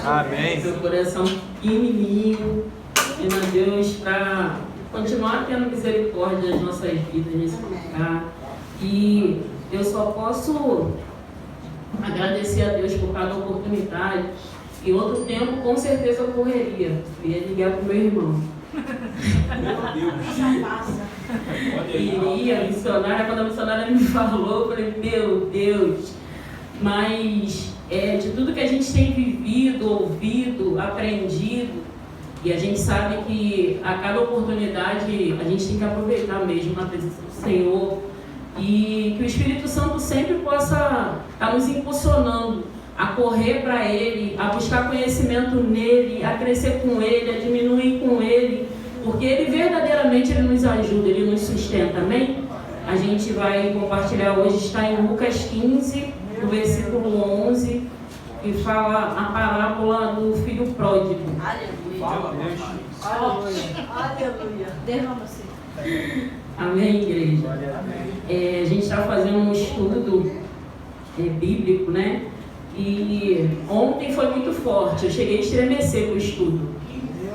Amém. Seu coração pequenininho, pedindo a Deus para continuar tendo misericórdia das nossas vidas nesse lugar. E eu só posso agradecer a Deus por cada oportunidade. Em outro tempo, com certeza, eu correria. Eu ia ligar para o meu irmão. Iria, missionária. Quando a missionária me falou, eu falei, meu Deus. Mas de tudo que a gente tem vivido, ouvido, aprendido, e a gente sabe que a cada oportunidade a gente tem que aproveitar mesmo na presença do Senhor. E que o Espírito Santo sempre possa estar nos impulsionando a correr para Ele, a buscar conhecimento nele, a crescer com Ele, a diminuir com Ele, porque Ele verdadeiramente Ele nos ajuda, Ele nos sustenta, amém? A gente vai compartilhar hoje, está em Lucas 15, no versículo 11, que fala a parábola do filho pródigo. Aleluia. Aleluia. Derrama você. Amém, igreja? A gente está fazendo um estudo bíblico, né? E ontem foi muito forte, eu cheguei a estremecer com o estudo,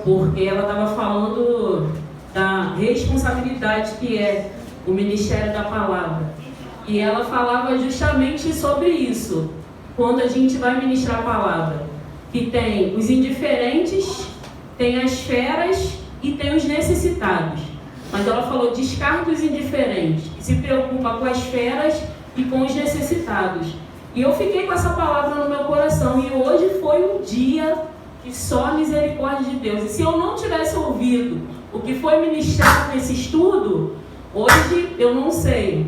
porque ela estava falando da responsabilidade que é o Ministério da Palavra. E ela falava justamente sobre isso, quando a gente vai ministrar a palavra, que tem os indiferentes, tem as feras e tem os necessitados. Mas ela falou, descarta os indiferentes, que se preocupa com as feras e com os necessitados. E eu fiquei com essa palavra no meu coração. E hoje foi um dia que só a misericórdia de Deus. E se eu não tivesse ouvido o que foi ministrado nesse estudo, hoje eu não sei.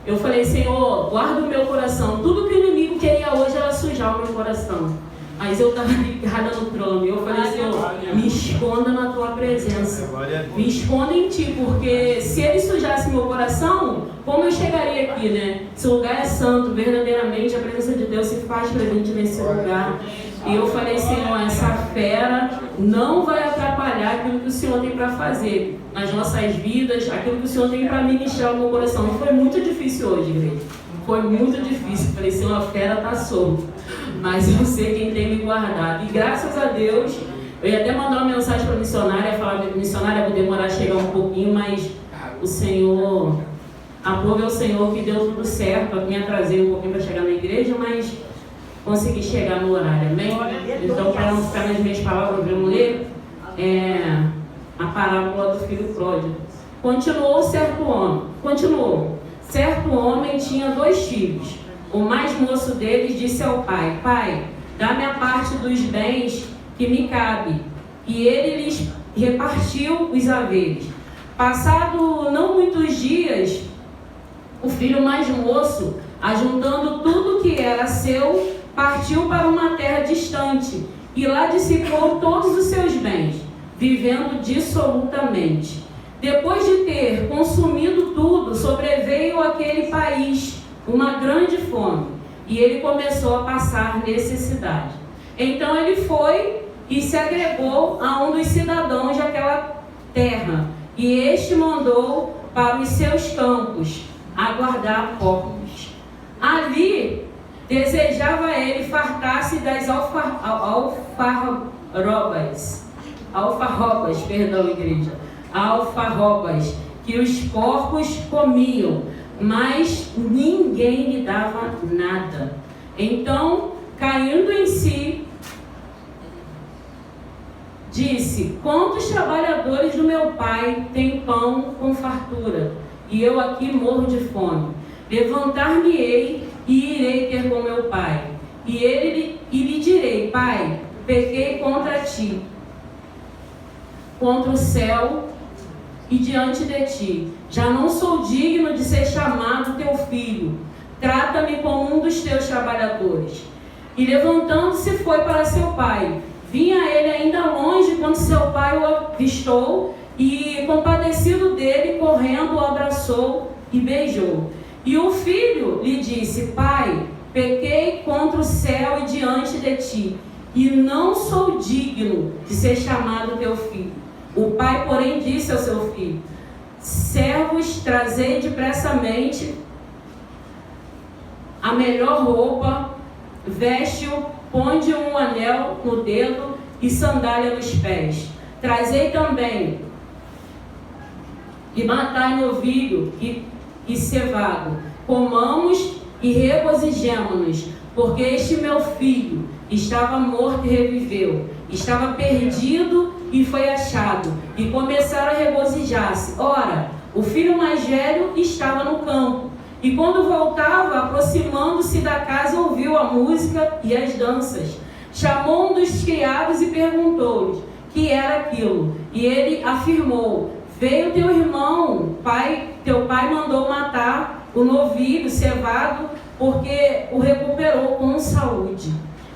Eu falei, Senhor, guarda o meu coração. Tudo que o inimigo queria hoje era sujar o meu coração. Mas eu estava ligada no trono. E eu falei, Senhor, me esconda na tua presença. Me esconda em ti, porque se ele sujasse meu coração, como eu chegaria aqui, né? Esse lugar é santo, verdadeiramente, a presença de Deus se faz presente nesse lugar. E eu falei, Senhor, essa fera não vai atrapalhar aquilo que o Senhor tem para fazer nas nossas vidas, aquilo que o Senhor tem para ministrar no meu coração. E foi muito difícil hoje, igreja. Foi muito difícil. Falei, Senhor, a fera está solta. Mas eu sei quem tem me guardado. E graças a Deus, eu ia até mandar uma mensagem para a missionária, falar, missionária, vou demorar a chegar um pouquinho, mas o Senhor, aprove ao Senhor que deu tudo certo. Eu me atrasei um pouquinho para chegar na igreja, mas consegui chegar no horário, amém? Então, para não ficar nas minhas palavras, vamos ler a parábola do filho pródigo. Continuou. Certo homem tinha 2 filhos. O mais moço deles disse ao pai, Pai, dá-me a parte dos bens que me cabe. E ele lhes repartiu os haveres. Passado não muitos dias, o filho mais moço, ajuntando tudo que era seu, partiu para uma terra distante e lá dissipou todos os seus bens, vivendo dissolutamente. Depois de ter consumido tudo, sobreveio àquele país uma grande fome, e ele começou a passar necessidade. Então ele foi e se agregou a um dos cidadãos daquela terra, e este mandou para os seus campos aguardar porcos. Ali desejava ele fartar-se das alfarrobas que os porcos comiam, mas ninguém lhe dava nada. Então, caindo em si, disse, quantos trabalhadores do meu pai têm pão com fartura, e eu aqui morro de fome? Levantar-me-ei e irei ter com meu pai. E lhe direi, Pai, pequei contra ti, contra o céu e diante de ti. Já não sou digno de ser chamado teu filho. Trata-me como um dos teus trabalhadores. E levantando-se foi para seu pai. Vinha ele ainda longe quando seu pai o avistou e, compadecido dele, correndo, o abraçou e beijou. E o filho lhe disse, Pai, pequei contra o céu e diante de ti, e não sou digno de ser chamado teu filho. O pai, porém, disse ao seu filho, servos, trazei depressamente a melhor roupa, veste-o ponde um anel no dedo e sandália nos pés. Trazei também e matai novilho e cevado. Comamos e regozijemo-nos, porque este meu filho estava morto e reviveu, estava perdido e foi achado. E começaram a regozijar-se. Ora, o filho mais velho estava no campo, e quando voltava, aproximando-se da casa, ouviu a música e as danças. Chamou um dos criados e perguntou-lhes que era aquilo. E ele afirmou: veio teu irmão, teu pai mandou matar o novilho cevado, porque o recuperou com saúde.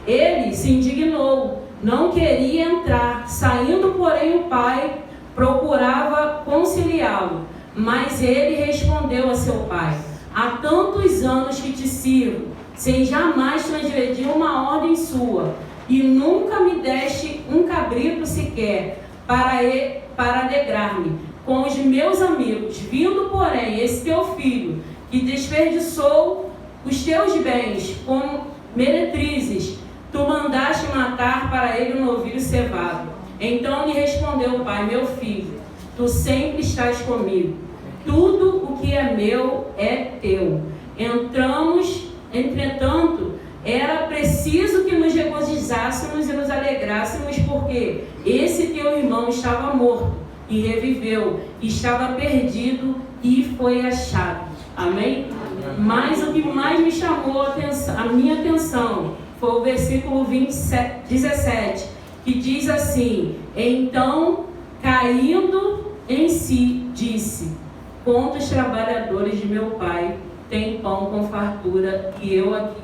Ele se indignou, não queria entrar. Saindo, porém, o pai procurava conciliá-lo. Mas ele respondeu a seu pai: há tantos anos que te sirvo, sem jamais transgredir uma ordem sua, e nunca me deste um cabrito sequer para alegrar-me com os meus amigos. Vindo, porém, esse teu filho, que desperdiçou os teus bens como meretrizes, tu mandaste matar para ele um novilho cevado. Então lhe respondeu o pai: meu filho, tu sempre estás comigo, tudo o que é meu é teu. Entretanto, era preciso que nos regozijássemos e nos alegrássemos, porque esse teu irmão estava morto e reviveu, estava perdido e foi achado. Amém? Mas o que mais me chamou a minha atenção foi o versículo 17, que diz assim: então, caindo em si, disse: quantos trabalhadores de meu pai têm pão com fartura, e eu aqui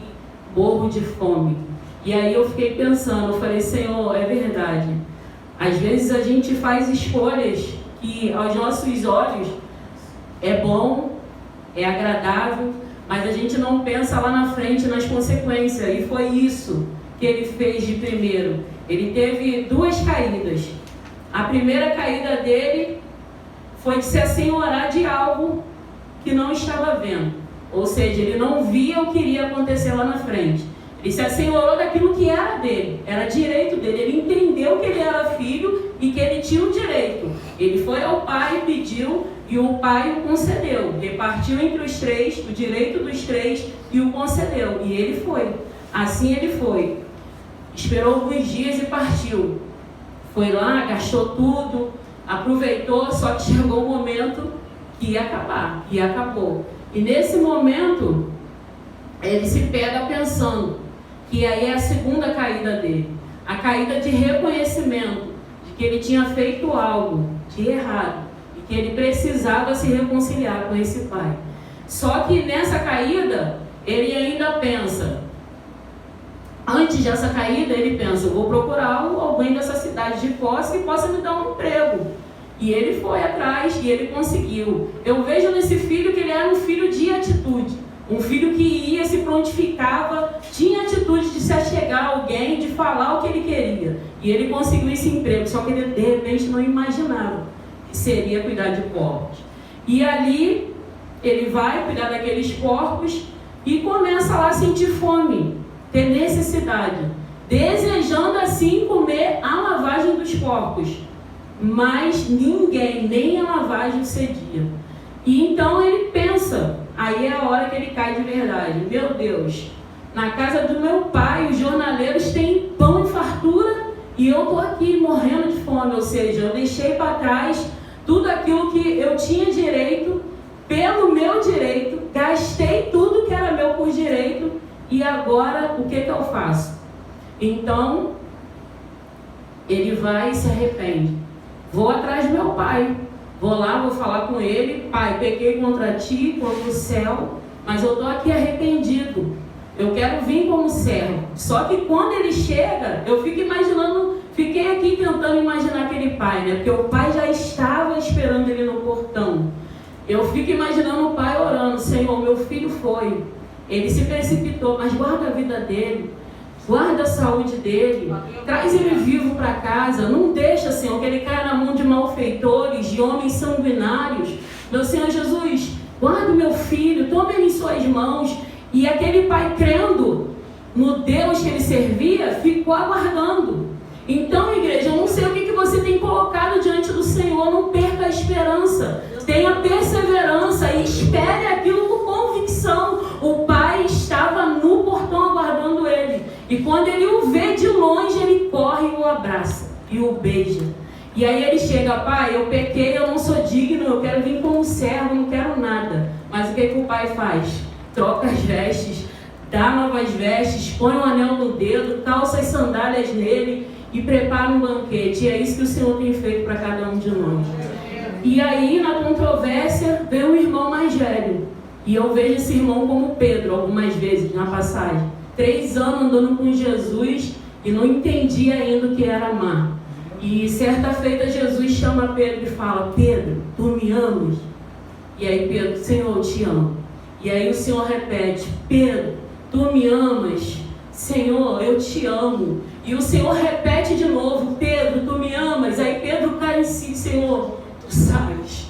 morro de fome. E aí eu fiquei pensando, eu falei: Senhor, é verdade. Às vezes a gente faz escolhas que aos nossos olhos é bom, é agradável, mas a gente não pensa lá na frente nas consequências. E foi isso que ele fez de primeiro. Ele teve duas caídas. A primeira caída dele foi de se assenhorar de algo que não estava vendo. Ou seja, ele não via o que iria acontecer lá na frente. Ele se assenhorou daquilo que era dele, era direito dele. Ele entendeu que ele era filho e que ele tinha um direito. Ele foi ao pai, pediu, e o pai o concedeu. Repartiu entre os três o direito dos três e o concedeu. E ele foi. Assim ele foi. Esperou alguns dias e partiu. Foi lá, gastou tudo, aproveitou, só que chegou o momento que ia acabar. E acabou. E nesse momento, ele se pega pensando que aí é a segunda caída dele. A caída de reconhecimento de que ele tinha feito algo de errado e que ele precisava se reconciliar com esse pai. Só que nessa caída, ele ainda pensa, antes dessa caída, ele pensa: eu vou procurar alguém dessa cidade de posse que possa me dar um emprego. E ele foi atrás e ele conseguiu. Eu vejo nesse filho que ele era um filho de atitude. Um filho que ia, se prontificava, tinha atitude de se achegar a alguém, de falar o que ele queria. E ele conseguiu esse emprego, só que ele de repente não imaginava que seria cuidar de porcos. E ali ele vai cuidar daqueles porcos e começa lá a sentir fome, ter necessidade, desejando assim comer a lavagem dos porcos. Mas ninguém, nem a lavagem cedia. E então ele pensa, aí é a hora que ele cai de verdade: meu Deus, na casa do meu pai os jornaleiros têm pão e fartura e eu estou aqui morrendo de fome. Ou seja, eu deixei para trás tudo aquilo que eu tinha direito, pelo meu direito, gastei tudo que era meu por direito, e agora o que eu faço? Então ele vai e se arrepende. Vou atrás do meu pai, vou lá, vou falar com ele: pai, pequei contra ti, contra o céu, mas eu estou aqui arrependido, eu quero vir como servo. Só que quando ele chega, eu fico imaginando, fiquei aqui tentando imaginar aquele pai, né? Porque o pai já estava esperando ele no portão. Eu fico imaginando o pai orando: Senhor, meu filho foi, ele se precipitou, mas guarda a vida dele, guarda a saúde dele, traz ele vivo para casa, não deixa, Senhor, que ele caia na mão de malfeitores, de homens sanguinários. Meu Senhor Jesus, guarda o meu filho, toma ele em suas mãos. E aquele pai crendo no Deus que ele servia, ficou aguardando. Então, igreja, eu não sei o que você tem colocado diante do Senhor, não perca a esperança, tenha perseverança e espere aquilo com convicção. O pai estava no portão aguardando ele, e quando ele o vê de longe, ele corre e o abraça e o beija. E aí ele chega: pai, eu pequei, eu não sou digno, eu quero vir como servo, não quero nada. Mas o que o pai faz? Troca as vestes, dá novas vestes, põe um anel no dedo, calça as sandálias nele e prepara um banquete. E é isso que o Senhor tem feito para cada um de nós. E aí, na controvérsia, vem um irmão mais velho. E eu vejo esse irmão como Pedro, algumas vezes, na passagem. 3 anos andando com Jesus e não entendia ainda o que era amar. E certa feita, Jesus chama Pedro e fala: Pedro, tu me amas? E aí Pedro: Senhor, eu te amo. E aí o Senhor repete: Pedro, tu me amas? Senhor, eu te amo. E o Senhor repete de novo: Pedro, tu me amas? Aí Pedro cai em si: Senhor, tu sabes.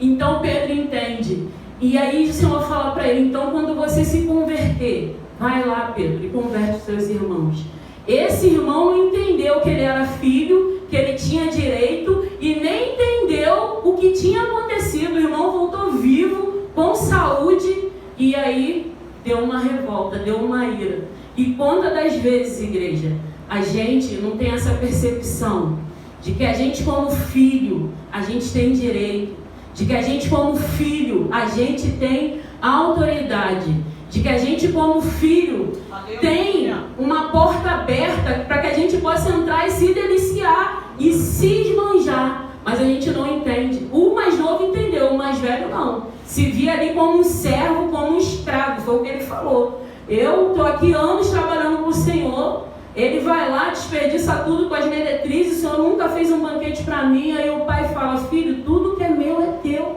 Então Pedro entende. E aí o Senhor fala para ele: então quando você se converter, vai lá, Pedro, e converte os seus irmãos. Esse irmão não entendeu que ele era filho, que ele tinha direito, e nem entendeu o que tinha acontecido. O irmão voltou vivo, com saúde, e aí deu uma revolta, deu uma ira. E quantas das vezes, igreja, a gente não tem essa percepção de que a gente como filho, a gente tem direito, de que a gente como filho, a gente tem autoridade, de que a gente como filho tem uma porta aberta para que a gente possa entrar e se deliciar e se esbanjar. Mas a gente não entende. O mais novo entendeu, o mais velho não. Se via ali como um servo, como um escravo, foi o que ele falou. Eu estou aqui anos trabalhando com o Senhor, ele vai lá, desperdiça tudo com as meretrizes, o Senhor nunca fez um banquete para mim. Aí o pai fala: filho, tudo que é meu é teu.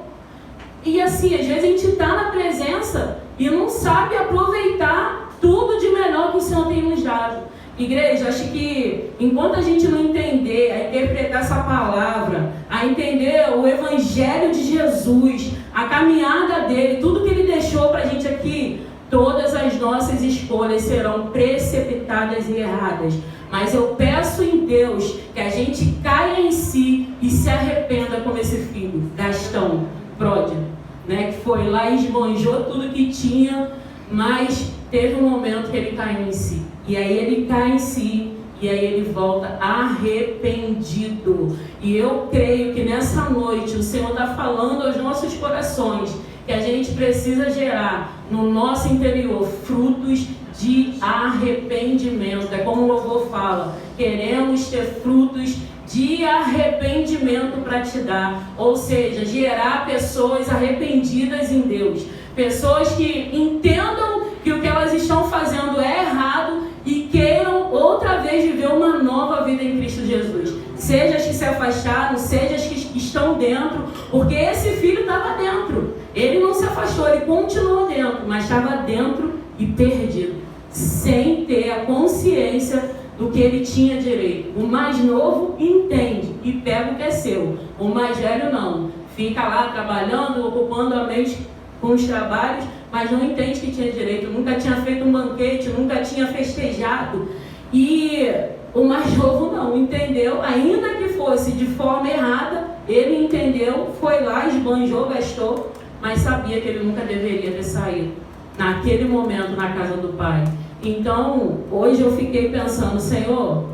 E assim, às vezes a gente está na presença e não sabe aproveitar tudo de melhor que o Senhor tem nos dado. Igreja, acho que enquanto a gente não entender, a interpretar essa palavra, a entender o Evangelho de Jesus, a caminhada dele, tudo que ele deixou para a gente aqui, todas as nossas escolhas serão precipitadas e erradas. Mas eu peço em Deus que a gente caia em si e se arrependa como esse filho, Gastão, pródigo, né, que foi lá e esbanjou tudo que tinha, mas teve um momento que ele caiu em si. E aí ele cai em si, e aí ele volta arrependido. E eu creio que nessa noite o Senhor está falando aos nossos corações que a gente precisa gerar no nosso interior frutos de arrependimento. É como o louvor fala: queremos ter frutos de arrependimento para te dar. Ou seja, gerar pessoas arrependidas em Deus, pessoas que entendam que o que elas estão fazendo é errado e queiram outra vez viver uma nova vida em Cristo Jesus. Seja as que se afastaram, seja as que estão dentro, porque esse filho estava dentro. Ele não se afastou, ele continuou dentro, mas estava dentro e perdido, sem ter a consciência do que ele tinha direito. O mais novo entende e pega o que é seu. O mais velho não. Fica lá trabalhando, ocupando a mente com os trabalhos, mas não entende que tinha direito. Nunca tinha feito um banquete, nunca tinha festejado. E o mais novo não entendeu, ainda que fosse de forma errada, ele entendeu, foi lá, esbanjou, gastou, mas sabia que ele nunca deveria ter saído naquele momento na casa do pai. Então, hoje eu fiquei pensando: Senhor,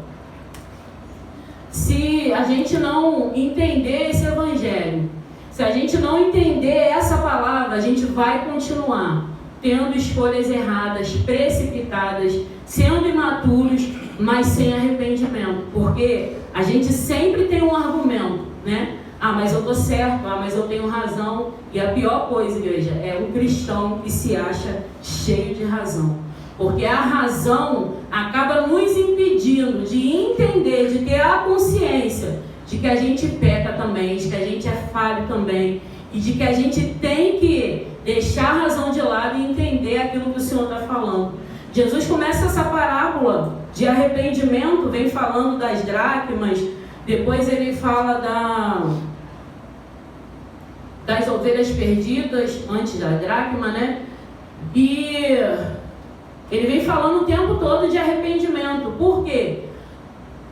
se a gente não entender esse evangelho, se a gente não entender essa palavra, a gente vai continuar tendo escolhas erradas, precipitadas, sendo imaturos, mas sem arrependimento. Porque a gente sempre tem um argumento, né? Ah, mas eu estou certo, ah, mas eu tenho razão. E a pior coisa, igreja, é um cristão que se acha cheio de razão. Porque a razão acaba nos impedindo de entender, de ter a consciência de que a gente peca também, de que a gente é falho também, e de que a gente tem que deixar a razão de lado e entender aquilo que o Senhor está falando. Jesus começa essa parábola de arrependimento, vem falando das dracmas, depois ele fala das ovelhas perdidas, antes da dracma, né? E Ele vem falando o tempo todo de arrependimento. Por quê?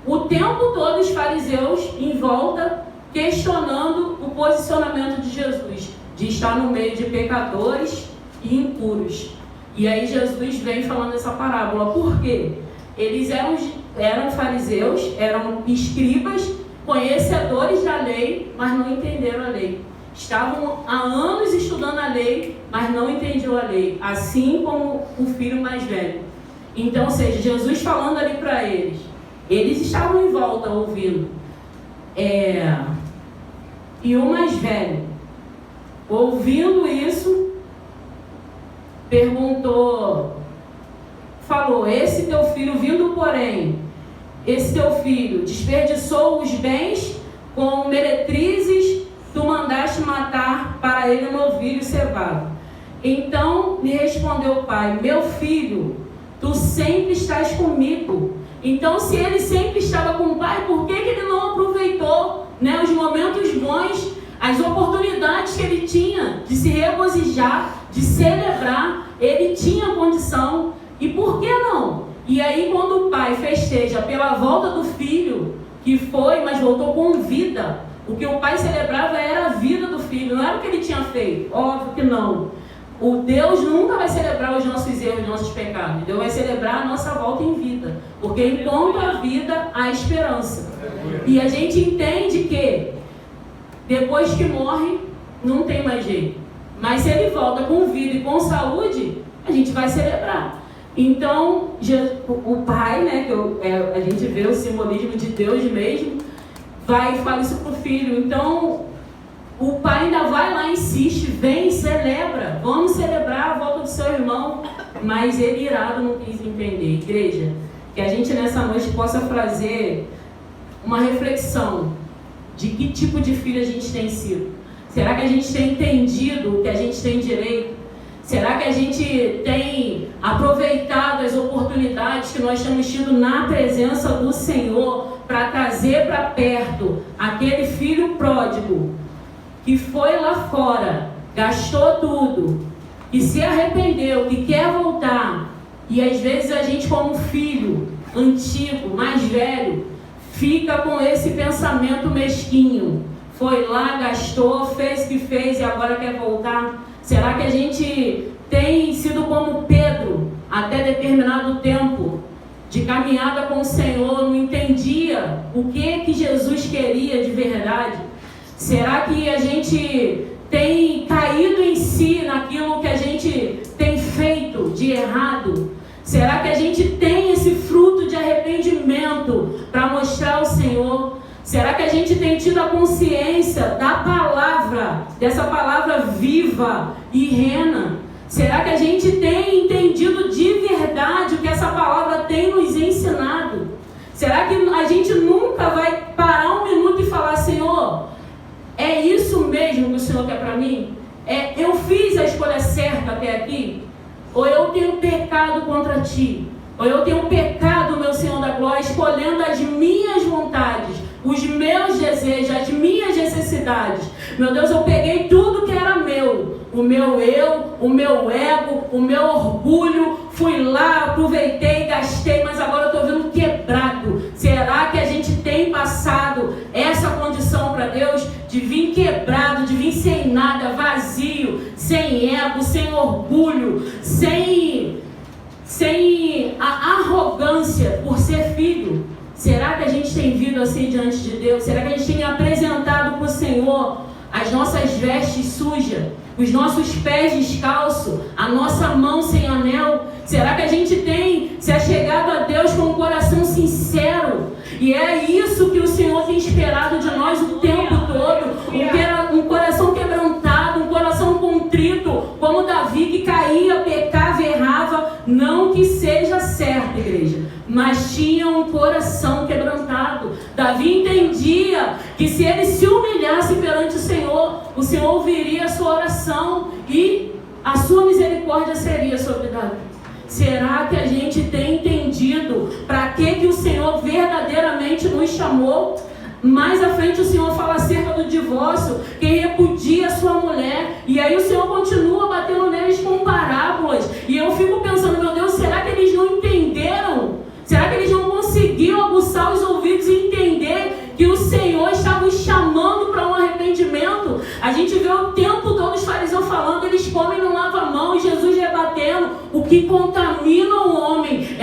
O tempo todo os fariseus em volta questionando o posicionamento de Jesus, de estar no meio de pecadores e impuros. E aí Jesus vem falando essa parábola. Por quê? Eles eram fariseus, eram escribas, conhecedores da lei, mas não entenderam a lei. Estavam há anos estudando a lei, mas não entendiam a lei, assim como o filho mais velho. Então, ou seja, Jesus falando ali para eles, eles estavam em volta ouvindo. E o mais velho, ouvindo isso, falou: esse teu filho, vindo porém, esse teu filho desperdiçou os bens com meretrizes, tu mandaste matar para ele um novilho cevado. Então lhe respondeu o pai: meu filho, tu sempre estás comigo. Então, se ele sempre estava com o pai, por que ele não aproveitou, né, os momentos bons, as oportunidades que ele tinha de se regozijar, de celebrar? Ele tinha condição. E por que não? E aí, quando o pai festeja pela volta do filho, que foi, mas voltou com vida, o que o pai celebrava era a vida do filho, não era o que ele tinha feito. Óbvio que não. O Deus nunca vai celebrar os nossos erros, os nossos pecados. Deus vai celebrar a nossa volta em vida. Porque enquanto há vida, há esperança. E a gente entende que depois que morre, não tem mais jeito. Mas se ele volta com vida e com saúde, a gente vai celebrar. Então, o pai, né, que a gente vê o simbolismo de Deus mesmo, vai e fala isso para o filho. Então, o pai ainda vai lá, insiste, vem, celebra, vamos celebrar a volta do seu irmão. Mas ele, irado, não quis entender. Igreja, que a gente nessa noite possa fazer uma reflexão de que tipo de filho a gente tem sido. Será que a gente tem entendido o que a gente tem direito? Será que a gente tem aproveitado as oportunidades que nós temos tido na presença do Senhor para trazer para perto aquele filho pródigo que foi lá fora, gastou tudo, que se arrependeu, que quer voltar? E às vezes a gente, como filho antigo, mais velho, fica com esse pensamento mesquinho. Foi lá, gastou, fez o que fez e agora quer voltar? Será que a gente tem sido como Pedro, até determinado tempo de caminhada com o Senhor, não entendia o que Jesus queria de verdade? Será que a gente tem caído em si naquilo que a gente tem feito de errado? Será que a gente tem esse fruto de arrependimento para mostrar ao Senhor? Será que a gente tem tido a consciência da palavra, dessa palavra viva e rena? Será que a gente tem entendido de verdade o que essa palavra tem nos ensinado? Será que a gente nunca vai parar um minuto e falar: Senhor, é isso mesmo que o Senhor quer para mim? Eu fiz a escolha certa até aqui? Ou eu tenho pecado contra Ti? Ou eu tenho pecado, meu Senhor da glória, escolhendo as minhas vontades, os meus desejos, as minhas necessidades? Meu Deus, eu peguei tudo que era meu, o meu eu, o meu ego, o meu orgulho, fui lá, aproveitei, gastei, mas agora eu estou vendo quebrado. Será que a gente tem passado essa condição para Deus, de vir quebrado, de vir sem nada, vazio, sem ego, sem orgulho, sem a arrogância por ser filho? Será que a gente tem vindo assim diante de Deus? Será que a gente tem apresentado para o Senhor as nossas vestes sujas, os nossos pés descalços, a nossa mão sem anel? Será que a gente tem se achegado a Deus com um coração sincero? E é isso que o Senhor tem esperado de nós o tempo todo. Um coração quebrantado, um coração contrito, como Davi, que caía, pecava, errava. Não que seja certo, igreja, mas tinha um coração quebrantado. Davi entendia que se ele se humilhasse perante o Senhor ouviria a sua oração e a sua misericórdia seria sobre Davi. Será que a gente tem entendido para que o Senhor verdadeiramente nos chamou? Mais à frente o Senhor fala acerca do divórcio, quem repudia a sua mulher, e aí o Senhor continua batendo neles com parábolas, e eu fico pensando: meu Deus, será que A gente vê o tempo todo os fariseus falando, eles comem, não lavam a mão, e Jesus rebatendo. O que contamina o homem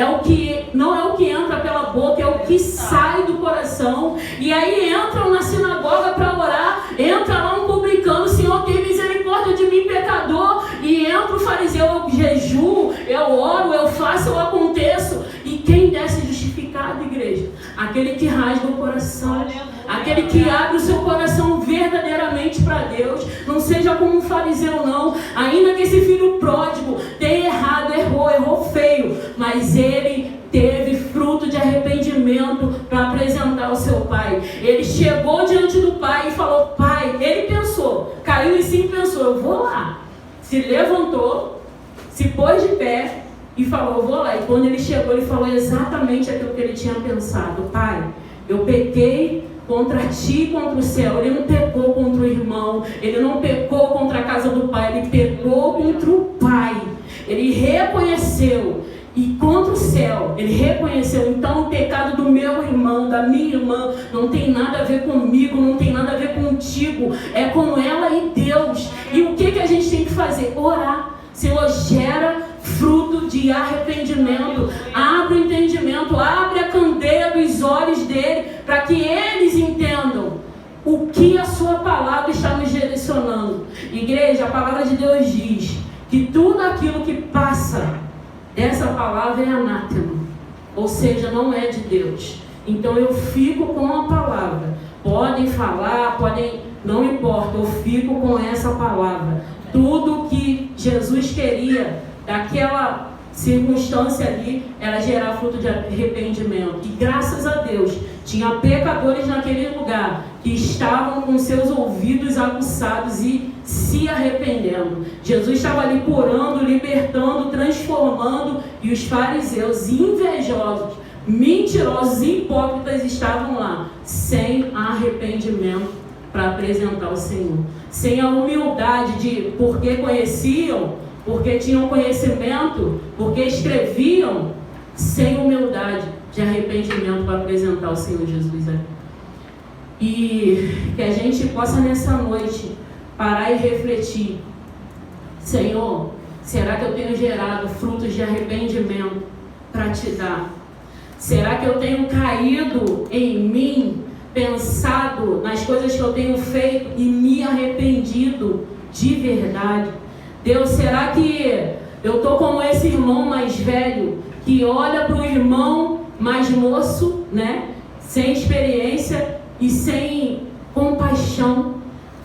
não é o que entra pela boca, é o que sai do coração. E aí entram na sinagoga para orar, entra lá um publicano, Senhor, tem misericórdia de mim, pecador. E entra o fariseu, eu jejuo, eu oro, eu faço, eu aconteço. E quem desce justificado, igreja? Aquele que rasga o coração, aquele que abre o seu coração verdadeiramente para Deus. Não seja como um fariseu, não. Ainda que esse filho pródigo tenha errado, errou feio, mas ele teve fruto de arrependimento para apresentar ao seu pai. Ele chegou diante do pai e falou, pai, ele pensou, caiu em si e pensou, eu vou lá. Se levantou, se pôs de pé e falou, eu vou lá. E quando ele chegou, ele falou exatamente aquilo que ele tinha pensado. Pai, eu pequei contra ti e contra o céu. Ele não pecou contra o irmão, ele não pecou contra a casa do pai, ele pecou contra o pai. Ele reconheceu, e contra o céu, ele reconheceu. Então o pecado do meu irmão, da minha irmã, não tem nada a ver comigo, não tem nada a ver contigo, é com ela e Deus. E o que a gente tem que fazer? Orar. Senhor, gera fruto de arrependimento, abre o entendimento, abre a candeia dos olhos dele, para que eles entendam o que a sua palavra está nos direcionando. Igreja, a palavra de Deus diz que tudo aquilo que passa dessa palavra é anátema, ou seja, não é de Deus. Então eu fico com a palavra. Podem falar, não importa, eu fico com essa palavra. Tudo que Jesus queria daquela circunstância ali era gerar fruto de arrependimento. E graças a Deus, tinha pecadores naquele lugar que estavam com seus ouvidos aguçados e se arrependendo. Jesus estava ali curando, libertando, transformando, e os fariseus invejosos, mentirosos e hipócritas estavam lá, sem arrependimento para apresentar o Senhor. Sem a humildade de porque conheciam, porque tinham conhecimento, porque escreviam, sem humildade de arrependimento para apresentar o Senhor Jesus aqui. E que a gente possa nessa noite parar e refletir. Senhor, será que eu tenho gerado frutos de arrependimento para te dar? Será que eu tenho caído em mim, pensado nas coisas que eu tenho feito e me arrependido de verdade? Deus, será que eu estou como esse irmão mais velho que olha para o irmão mais moço, né? Sem experiência e sem compaixão?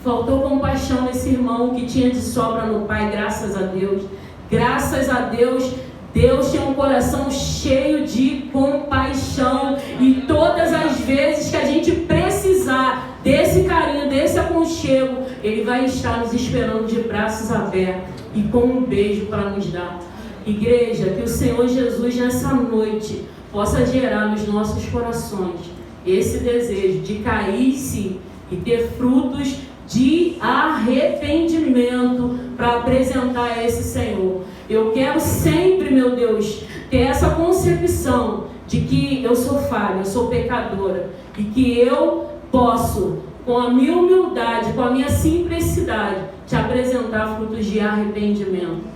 Faltou compaixão nesse irmão que tinha de sobra no pai, graças a Deus. Graças a Deus, Deus tem um coração cheio de compaixão. E todas as vezes que a gente precisar desse carinho, desse aconchego, Ele vai estar nos esperando de braços abertos e com um beijo para nos dar. Igreja, que o Senhor Jesus nessa noite possa gerar nos nossos corações esse desejo de cair-se e ter frutos de arrependimento para apresentar a esse Senhor. Eu quero sempre, meu Deus, ter essa concepção de que eu sou falha, eu sou pecadora, e que eu posso, com a minha humildade, com a minha simplicidade, te apresentar frutos de arrependimento.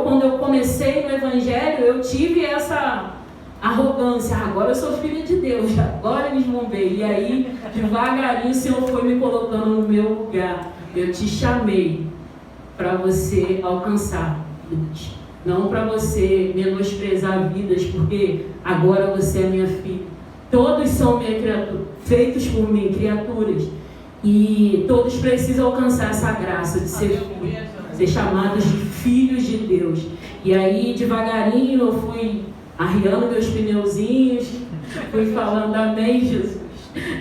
Quando eu comecei no Evangelho, eu tive essa arrogância. Agora eu sou filha de Deus, agora eles vão ver. E aí, devagarinho, o Senhor foi me colocando no meu lugar. Eu te chamei para você alcançar vidas, não para você menosprezar vidas, porque agora você é minha filha. Todos são minha criatura, feitos por mim, criaturas, e todos precisam alcançar essa graça de ser filho, ser chamados de filhos de Deus. E aí, devagarinho, eu fui arriando meus pneuzinhos, fui falando amém, Jesus,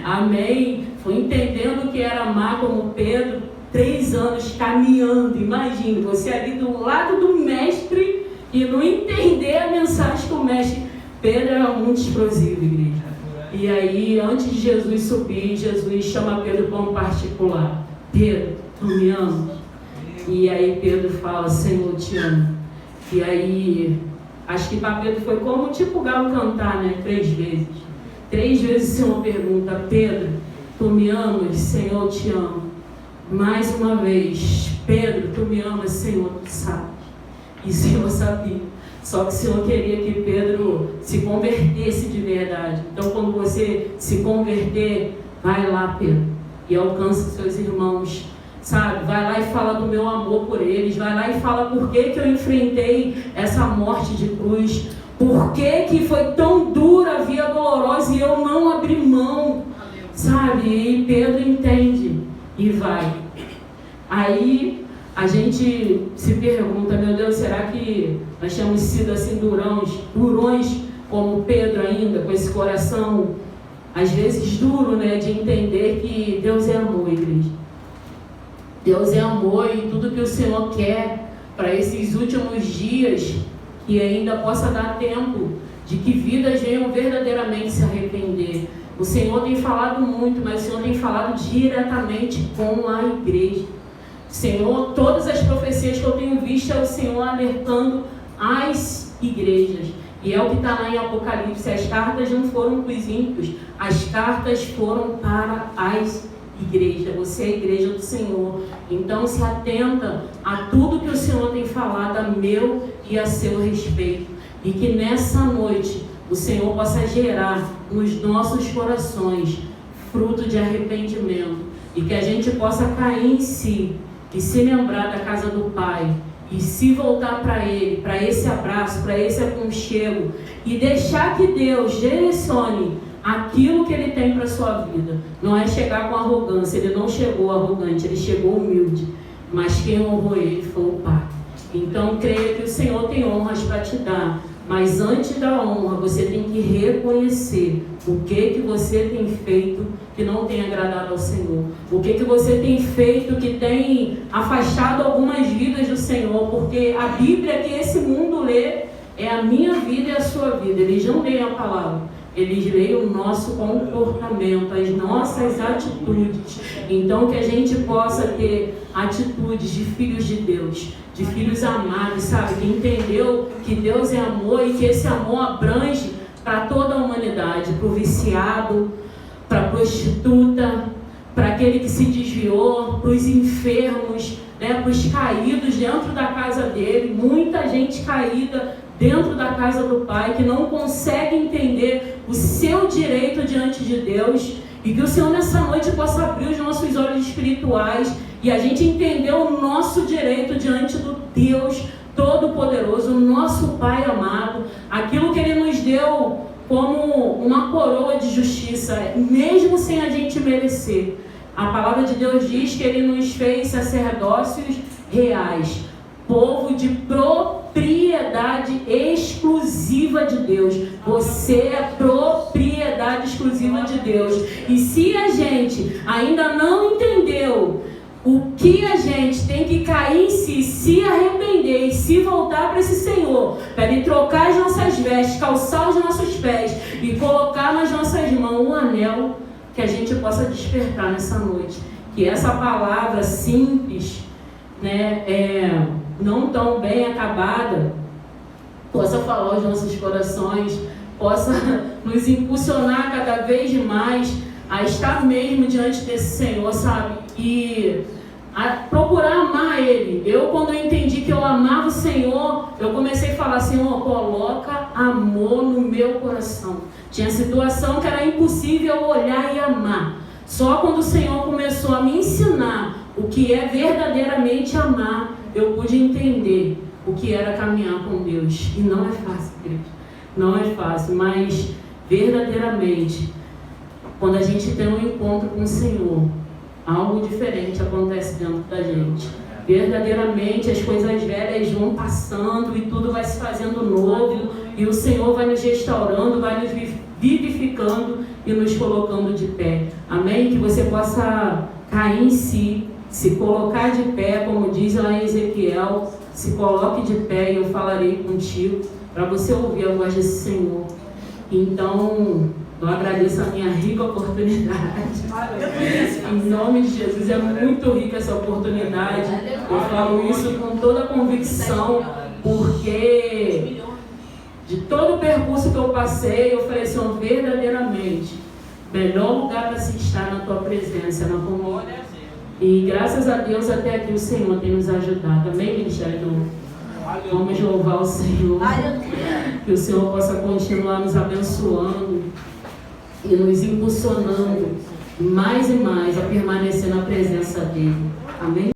amém. Fui entendendo o que era amar, como Pedro, 3 anos caminhando. Imagine, você ali do lado do mestre e não entender a mensagem que o mestre. Pedro era muito explosivo, igreja. E aí, antes de Jesus subir, Jesus chama Pedro para um particular. Pedro, tu me amas? E aí Pedro fala, Senhor, eu te amo. E aí, acho que para Pedro foi como tipo o galo cantar, né? 3 vezes. 3 vezes o Senhor pergunta, Pedro, tu me amas? Senhor, eu te amo. mais uma vez: Pedro, tu me amas, Senhor, tu sabe. E o Senhor sabia. Só que o Senhor queria que Pedro se convertesse de verdade. Então, quando você se converter, vai lá, Pedro, e alcança seus irmãos, sabe? Vai lá e fala do meu amor por eles. Vai lá e fala por que eu enfrentei essa morte de cruz. Por que foi tão dura a via dolorosa e eu não abri mão, sabe? E Pedro entende e vai. Aí a gente se pergunta: meu Deus, será que nós temos sido assim durões como Pedro ainda, com esse coração às vezes duro, né, de entender que Deus é amor, igreja. Deus é amor, e tudo que o Senhor quer para esses últimos dias, que ainda possa dar tempo de que vidas venham verdadeiramente se arrepender. O Senhor tem falado muito, mas o Senhor tem falado diretamente com a igreja. Senhor, todas as profecias que eu tenho visto é o Senhor alertando as igrejas. E é o que está lá em Apocalipse: as cartas não foram para os ímpios, as cartas foram para as igrejas. Você é a igreja do Senhor. Então se atenta a tudo que o Senhor tem falado a meu e a seu respeito. E que nessa noite o Senhor possa gerar nos nossos corações fruto de arrependimento. E que a gente possa cair em si e se lembrar da casa do Pai, e se voltar para Ele, para esse abraço, para esse aconchego, e deixar que Deus direcione aquilo que Ele tem para a sua vida. Não é chegar com arrogância. Ele não chegou arrogante, Ele chegou humilde, mas quem honrou Ele foi o Pai. Então creia que o Senhor tem honras para te dar, mas antes da honra você tem que reconhecer o que você tem feito que não tem agradado ao Senhor, o que você tem feito que tem afastado algumas vidas do Senhor, porque a Bíblia que esse mundo lê é a minha vida e a sua vida. Eles não leem a palavra, eles leem o nosso comportamento, as nossas atitudes. Então que a gente possa ter atitudes de filhos de Deus, de filhos amados, sabe? Que entendeu que Deus é amor e que esse amor abrange para toda a humanidade, para o viciado, para a prostituta, para aquele que se desviou, para os enfermos, né? Para os caídos dentro da casa dele. Muita gente caída dentro da casa do Pai, que não consegue entender o seu direito diante de Deus. E que o Senhor nessa noite possa abrir os nossos olhos espirituais e a gente entender o nosso direito diante do Deus Todo-Poderoso, o nosso Pai amado, aquilo que Ele nos deu como uma coroa de justiça, mesmo sem a gente merecer. A palavra de Deus diz que Ele nos fez sacerdócios reais, povo de propriedade exclusiva de Deus. Você é propriedade exclusiva de Deus. E se a gente ainda não entendeu o que a gente tem que cair em si, se arrepender e se voltar para esse Senhor, para Ele trocar as nossas vestes, calçar os nossos pés e colocar nas nossas mãos um anel, que a gente possa despertar nessa noite. Que essa palavra simples, né, não tão bem acabada, possa falar aos nossos corações, possa nos impulsionar cada vez mais a estar mesmo diante desse Senhor, sabe? E a procurar amar Ele. Quando eu entendi que eu amava o Senhor, eu comecei a falar: Senhor, coloca amor no meu coração. Tinha situação que era impossível olhar e amar. Só quando o Senhor começou a me ensinar o que é verdadeiramente amar, eu pude entender o que era caminhar com Deus. E não é fácil, querido. Não é fácil, mas verdadeiramente, quando a gente tem um encontro com o Senhor, algo diferente acontece dentro da gente. Verdadeiramente as coisas velhas vão passando e tudo vai se fazendo novo, e o Senhor vai nos restaurando, vai nos vivificando e nos colocando de pé. Amém? Que você possa cair em si, se colocar de pé, como diz lá em Ezequiel: se coloque de pé e eu falarei contigo, para você ouvir a voz desse Senhor. Então, eu agradeço a minha rica oportunidade. Em nome de Jesus, é muito rica essa oportunidade. Eu falo isso com toda a convicção, porque de todo o percurso que eu passei, eu falei: Senhor, verdadeiramente, melhor lugar para se estar na tua presença, na comunhão. E graças a Deus até aqui o Senhor tem nos ajudado. Amém, Ministério? Vamos louvar o Senhor. Que o Senhor possa continuar nos abençoando e nos impulsionando mais e mais a permanecer na presença dEle. Amém?